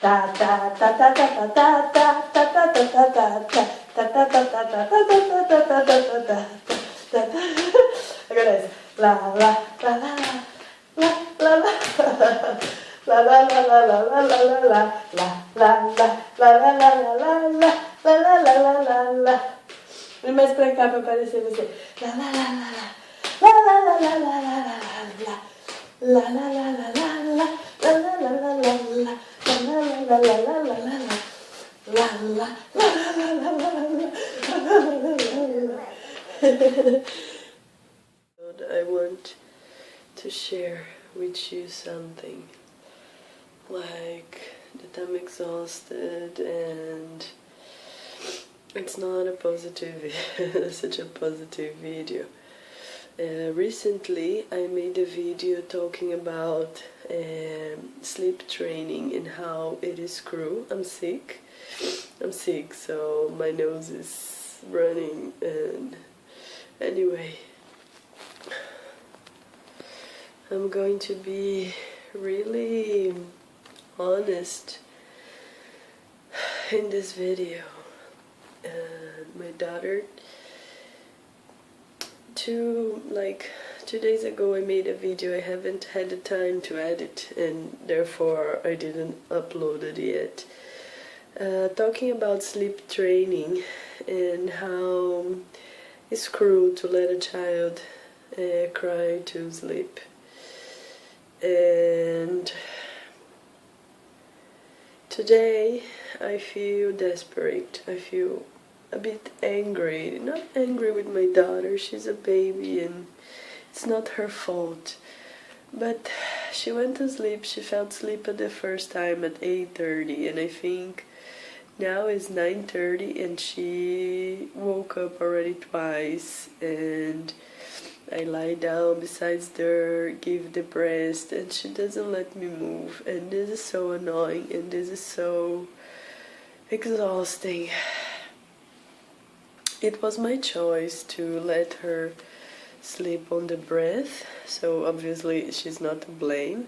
Agora é lá, lá, lá, lá, lá, lá, lá, lá, lá, lá, lá, lá, lá, lá, lá, lá. Vem mais pra cá pra aparecer você. Lá, lá, lá, lá, lá. Lá, lá, lá, lá, lá, lá, lá, lá. La la la la la la la la la la la la la la la la la la I want to share with you something like that I'm exhausted and it's not a positive such a positive video. Recently I made a video talking about sleep training and how it is cruel. I'm sick, so my nose is running, and anyway, I'm going to be really honest in this video. My daughter, 2 days ago I made a video. I haven't had the time to edit and therefore I didn't upload it yet. Talking about sleep training and how it's cruel to let a child cry to sleep. And today I feel desperate. I feel a bit angry. Not angry with my daughter, she's a baby and it's not her fault. But she went to sleep, she fell asleep at the first time at 8:30 and I think now it's 9:30 and she woke up already twice, and I lie down beside her, give the breast, and she doesn't let me move, and this is so annoying and this is so exhausting. It was my choice to let her sleep on the breath, so obviously she's not to blame.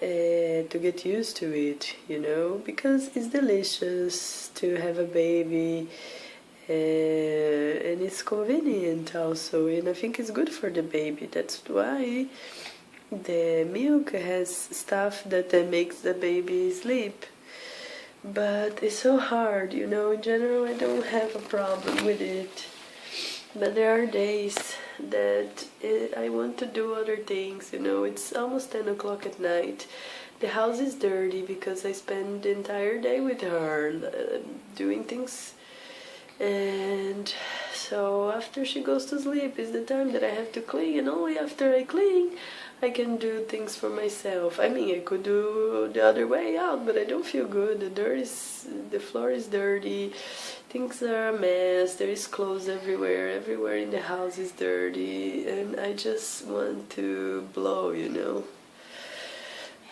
To get used to it, you know, because it's delicious to have a baby and it's convenient also, and I think it's good for the baby. That's why the milk has stuff that makes the baby sleep. But it's so hard, you know. In general I don't have a problem with it, but there are days that I want to do other things, you know. It's almost 10 o'clock at night. The house is dirty because I spend the entire day with her doing things, and so after she goes to sleep is the time that I have to clean, and only after I clean I can do things for myself. I mean, I could do the other way out, but I don't feel good. The floor is dirty, things are a mess, there is clothes everywhere in the house is dirty, and I just want to blow, you know.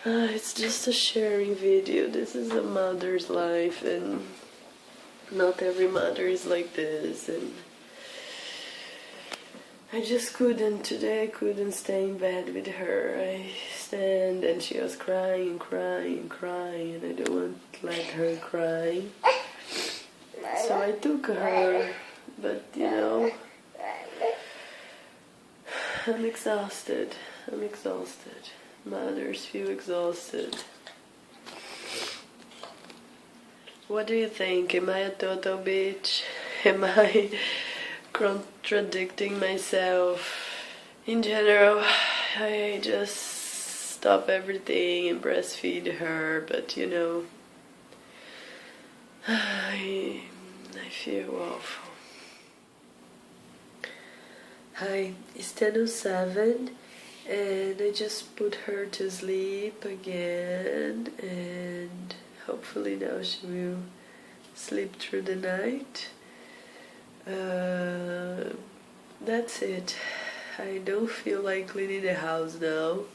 It's just a sharing video. This is a mother's life, and not every mother is like this, and I just couldn't, today I couldn't stay in bed with her. I stand and she was crying, and I don't want to let her cry. So I took her, but you know, I'm exhausted. Mothers feel exhausted. What do you think? Am I a total bitch? Am I contradicting myself? In general, I just stop everything and breastfeed her, but you know, I feel awful. Hi, it's 10:07 and I just put her to sleep again, and hopefully now she will sleep through the night. That's it. I don't feel like cleaning the house now.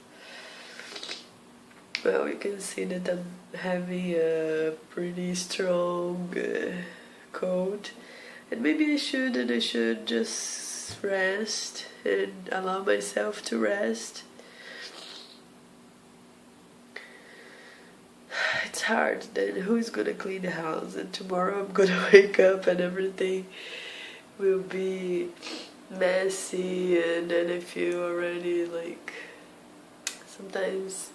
Well, you can see that I'm having a pretty strong cold, and maybe I should just rest and allow myself to rest. it's hard. Then who's gonna clean the house? And tomorrow I'm gonna wake up and everything will be messy, and then I feel already like sometimes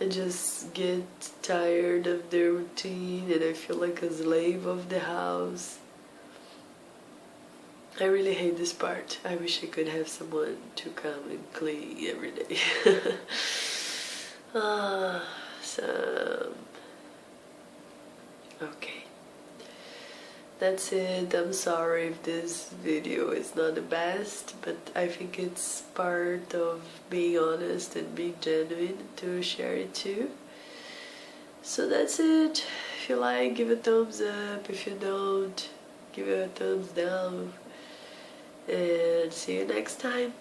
I just get tired of the routine and I feel like a slave of the house. I really hate this part. I wish I could have someone to come and clean every day. Okay. That's it. I'm sorry if this video is not the best, but I think it's part of being honest and being genuine to share it too. So that's it. If you like, give a thumbs up. If you don't, give it a thumbs down. And see you next time.